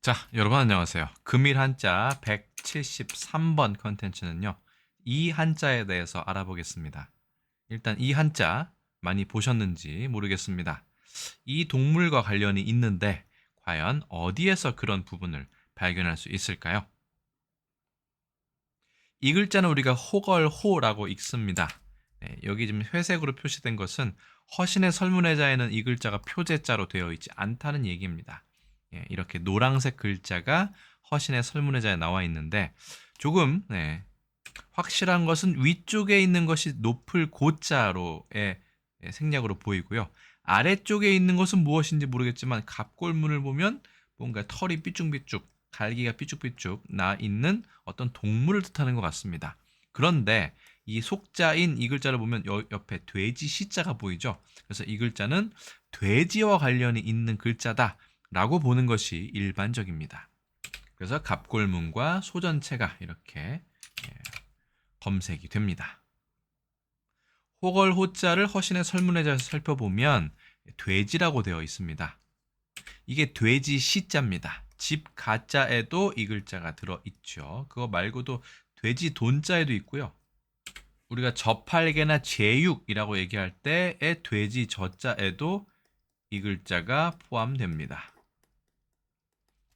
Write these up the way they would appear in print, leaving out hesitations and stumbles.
자, 여러분 안녕하세요. 금일 한자 173번 컨텐츠는요. 이 한자에 대해서 알아보겠습니다. 일단 이 한자 많이 보셨는지 모르겠습니다. 이 동물과 관련이 있는데 과연 어디에서 그런 부분을 발견할 수 있을까요? 이 글자는 우리가 호걸호라고 읽습니다. 네, 여기 지금 회색으로 표시된 것은 허신의 설문회자에는 이 글자가 표제자로 되어 있지 않다는 얘기입니다. 예, 이렇게 노란색 글자가 허신의 설문회자에 나와 있는데 조금 확실한 것은 위쪽에 있는 것이 높을 고자로의 생략으로 보이고요. 아래쪽에 있는 것은 무엇인지 모르겠지만 갑골문을 보면 뭔가 털이 삐쭉삐쭉 갈기가 삐쭉삐쭉 나 있는 어떤 동물을 뜻하는 것 같습니다. 그런데 이 속자인 이 글자를 보면 옆에 돼지 시자가 보이죠. 그래서 이 글자는 돼지와 관련이 있는 글자다라고 보는 것이 일반적입니다. 그래서 갑골문과 소전체가 이렇게 검색이 됩니다. 호걸 호자를 허신의 설문회자에서 살펴보면 돼지라고 되어 있습니다. 이게 돼지 시자입니다. 집 가자에도 이 글자가 들어있죠. 그거 말고도 돼지 돈자에도 있고요. 우리가 저팔계나 제육이라고 얘기할 때의 돼지 저자에도 이 글자가 포함됩니다.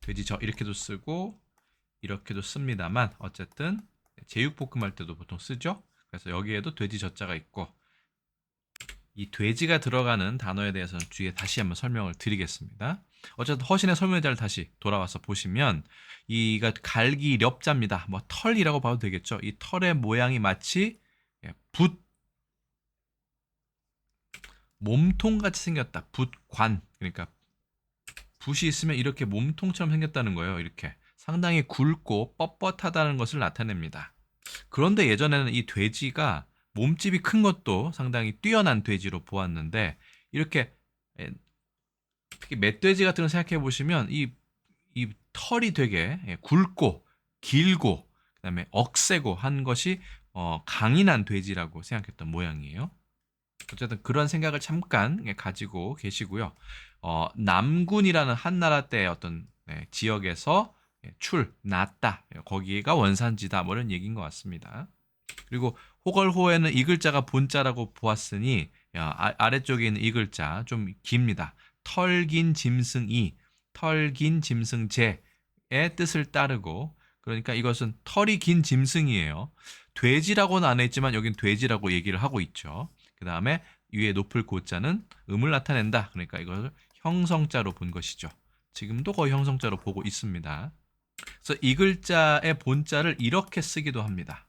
돼지 저 이렇게도 쓰고 이렇게도 씁니다만 어쨌든 제육볶음 할 때도 보통 쓰죠. 그래서 여기에도 돼지 저자가 있고 이 돼지가 들어가는 단어에 대해서는 뒤에 다시 한번 설명을 드리겠습니다. 어쨌든 허신의 설문자를 다시 돌아와서 보시면 이가 갈기렵자입니다. 뭐 털이라고 봐도 되겠죠. 이 털의 모양이 마치 붓 몸통 같이 생겼다. 붓관 그러니까 붓이 있으면 이렇게 몸통처럼 생겼다는 거예요. 이렇게 상당히 굵고 뻣뻣하다는 것을 나타냅니다. 그런데 예전에는 이 돼지가 몸집이 큰 것도 상당히 뛰어난 돼지로 보았는데 이렇게 특히 멧돼지 같은 거 생각해 보시면 이 털이 되게 굵고 길고 그다음에 억세고 한 것이 강인한 돼지라고 생각했던 모양이에요. 어쨌든 그런 생각을 잠깐 가지고 계시고요. 남군이라는 한나라 때의 어떤 지역에서 났다. 거기가 원산지다. 뭐 이런 얘기인 것 같습니다. 그리고 호걸호에는 이 글자가 본자라고 보았으니 아래쪽에 있는 이 글자 좀 깁니다. 털긴 짐승이 털긴 짐승제의 뜻을 따르고 그러니까 이것은 털이 긴 짐승이에요. 돼지라고는 안 했지만 여긴 돼지라고 얘기를 하고 있죠. 그 다음에 위에 높을 고자는 음을 나타낸다. 그러니까 이것을 형성자로 본 것이죠. 지금도 거의 형성자로 보고 있습니다. 그래서 이 글자의 본자를 이렇게 쓰기도 합니다.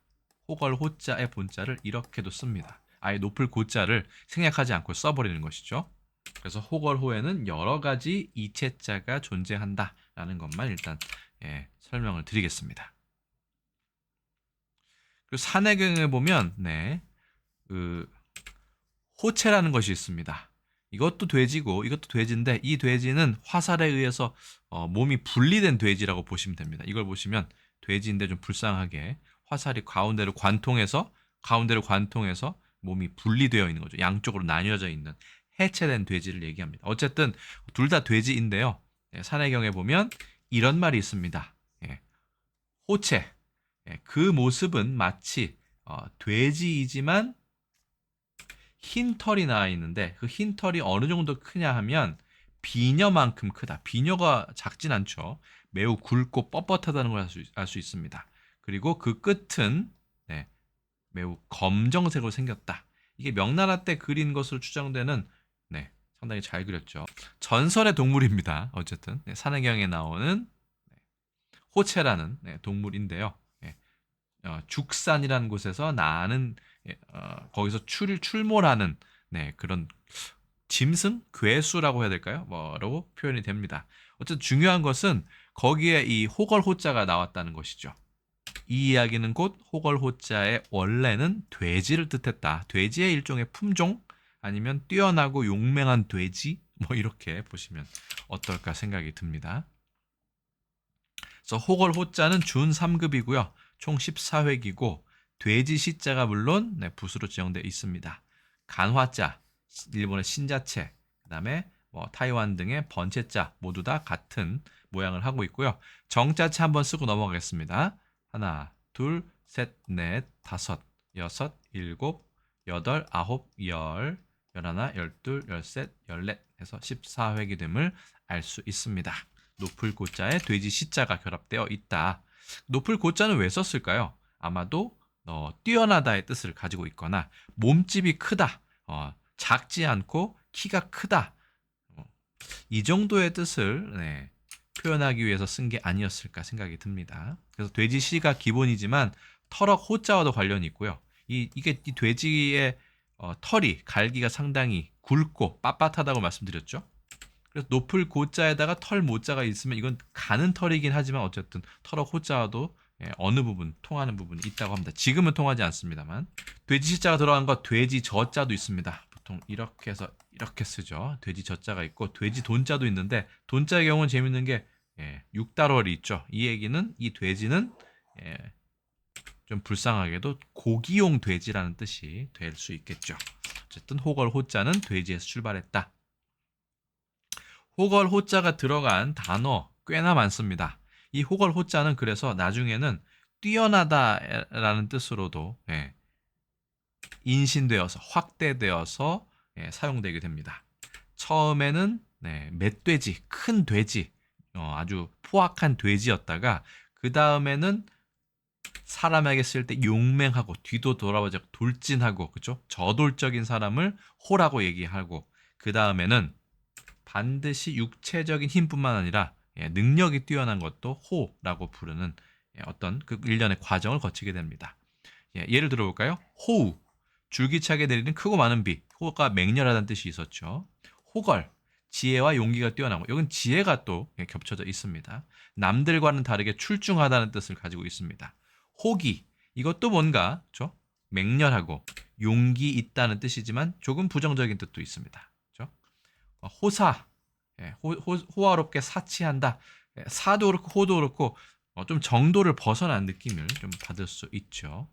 호걸 호자의 본자를 이렇게도 씁니다. 아예 높을 고자를 생략하지 않고 써버리는 것이죠. 그래서 호걸호에는 여러 가지 이체자가 존재한다라는 것만 일단 설명을 드리겠습니다. 그리고 산해경에 보면 그 호체라는 것이 있습니다. 이것도 돼지고 이것도 돼지인데 이 돼지는 화살에 의해서 몸이 분리된 돼지라고 보시면 됩니다. 이걸 보시면 돼지인데 좀 불쌍하게 화살이 가운데를 관통해서 몸이 분리되어 있는 거죠. 양쪽으로 나뉘어져 있는 해체된 돼지를 얘기합니다. 어쨌든 둘 다 돼지인데요. 산해경에 보면 이런 말이 있습니다. 호체. 그 모습은 마치 돼지이지만 흰 털이 나 있는데 그 흰 털이 어느 정도 크냐 하면 비녀만큼 크다. 비녀가 작진 않죠. 매우 굵고 뻣뻣하다는 걸 알 수 있습니다. 그리고 그 끝은 매우 검정색으로 생겼다. 이게 명나라 때 그린 것으로 추정되는 상당히 잘 그렸죠. 전설의 동물입니다. 어쨌든 산해경에 나오는 호체라는 동물인데요. 죽산이라는 곳에서 나는 거기서 출몰하는 그런 짐승, 괴수라고 해야 될까요? 뭐라고 표현이 됩니다. 어쨌든 중요한 것은 거기에 이 호걸호자가 나왔다는 것이죠. 이 이야기는 곧 호걸호자의 원래는 돼지를 뜻했다. 돼지의 일종의 품종 아니면 뛰어나고 용맹한 돼지 뭐 이렇게 보시면 어떨까 생각이 듭니다. 그래서 호걸호자는 준 3급이고요. 총 14획이고 돼지 시자가 물론 붓으로 지정되어 있습니다. 간화자, 일본의 신자체, 그다음에 뭐 타이완 등의 번체자 모두 다 같은 모양을 하고 있고요. 정자체 한번 쓰고 넘어가겠습니다. 하나, 둘, 셋, 넷, 다섯, 여섯, 일곱, 여덟, 아홉, 열, 열하나, 열둘, 열셋, 열넷 해서 14획이 됨을 알 수 있습니다. 높을 고자에 돼지 시자가 결합되어 있다. 높을 고자는 왜 썼을까요? 아마도 뛰어나다의 뜻을 가지고 있거나 몸집이 크다, 작지 않고 키가 크다, 이 정도의 뜻을 표현하기 위해서 쓴 게 아니었을까 생각이 듭니다. 그래서 돼지 시가 기본이지만 털억 호자와도 관련이 있고요. 이게 이 돼지의 털이 갈기가 상당히 굵고 빳빳하다고 말씀드렸죠. 그래서 높을 고자에다가 털 모자가 있으면 이건 가는 털이긴 하지만 어쨌든 털억 호자와도 어느 부분 통하는 부분이 있다고 합니다. 지금은 통하지 않습니다만. 돼지 시자가 들어간 거 돼지 저자도 있습니다. 보통 이렇게 해서 이렇게 쓰죠. 돼지 저자가 있고 돼지 돈자도 있는데 돈자의 경우는 재밌는 게 6달월이 있죠. 이 얘기는 이 돼지는 좀 불쌍하게도 고기용 돼지라는 뜻이 될 수 있겠죠. 어쨌든 호걸 호자는 돼지에서 출발했다. 호걸 호자가 들어간 단어 꽤나 많습니다. 이 호걸 호자는 그래서 나중에는 뛰어나다라는 뜻으로도 인신되어서 확대되어서 사용되게 됩니다. 처음에는 멧돼지, 큰 돼지, 아주 포악한 돼지였다가 그 다음에는 사람에게 쓸 때 용맹하고 뒤도 돌아보지 않고 돌진하고 그죠? 저돌적인 사람을 호라고 얘기하고 그 다음에는 반드시 육체적인 힘뿐만 아니라 능력이 뛰어난 것도 호라고 부르는 어떤 그 일련의 과정을 거치게 됩니다. 예를 들어볼까요? 호우, 줄기차게 내리는 크고 많은 비, 호가 맹렬하다는 뜻이 있었죠. 호걸, 지혜와 용기가 뛰어나고 여긴 지혜가 또 겹쳐져 있습니다. 남들과는 다르게 출중하다는 뜻을 가지고 있습니다. 호기, 이것도 뭔가 그렇죠? 맹렬하고 용기 있다는 뜻이지만 조금 부정적인 뜻도 있습니다. 그렇죠? 호사, 호화롭게 사치한다. 사도 그렇고 호도 그렇고 좀 정도를 벗어난 느낌을 좀 받을 수 있죠.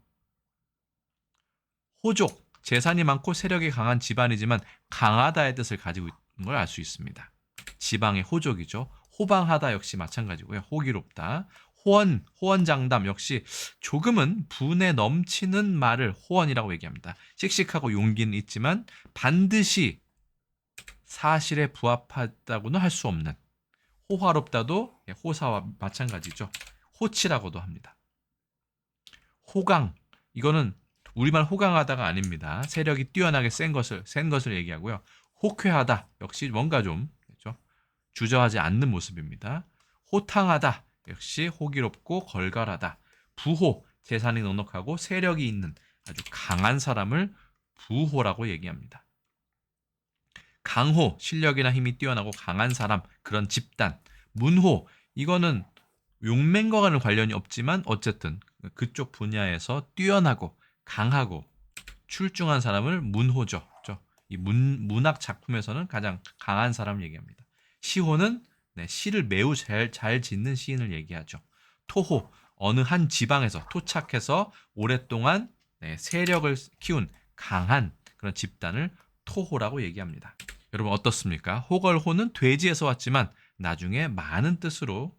호족, 재산이 많고 세력이 강한 집안이지만 강하다의 뜻을 가지고 있는 걸 알 수 있습니다. 지방의 호족이죠. 호방하다 역시 마찬가지고요. 호기롭다. 호언, 호언장담 역시 조금은 분에 넘치는 말을 호언이라고 얘기합니다. 씩씩하고 용기는 있지만 반드시 사실에 부합하다고는 할 수 없는 호화롭다도 호사와 마찬가지죠. 호치라고도 합니다. 호강, 이거는 우리말 호강하다가 아닙니다. 세력이 뛰어나게 센 것을 얘기하고요. 호쾌하다, 역시 뭔가 좀 그렇죠? 주저하지 않는 모습입니다. 호탕하다, 역시 호기롭고 걸갈하다. 부호, 재산이 넉넉하고 세력이 있는 아주 강한 사람을 부호라고 얘기합니다. 강호, 실력이나 힘이 뛰어나고 강한 사람, 그런 집단. 문호, 이거는 용맹과는 관련이 없지만 어쨌든 그쪽 분야에서 뛰어나고 강하고 출중한 사람을 문호죠. 그렇죠? 이 문학 작품에서는 가장 강한 사람을 얘기합니다. 시호는 시를 매우 잘 짓는 시인을 얘기하죠. 토호, 어느 한 지방에서 토착해서 오랫동안 세력을 키운 강한 그런 집단을 토호라고 얘기합니다. 여러분 어떻습니까? 호걸호는 돼지에서 왔지만 나중에 많은 뜻으로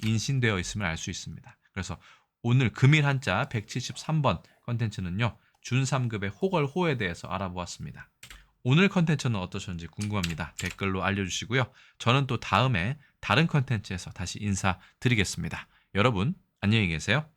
인신되어 있음을 알 수 있습니다. 그래서 오늘 금일 한자 173번 컨텐츠는요. 준3급의 호걸호에 대해서 알아보았습니다. 오늘 컨텐츠는 어떠셨는지 궁금합니다. 댓글로 알려주시고요. 저는 또 다음에 다른 컨텐츠에서 다시 인사드리겠습니다. 여러분 안녕히 계세요.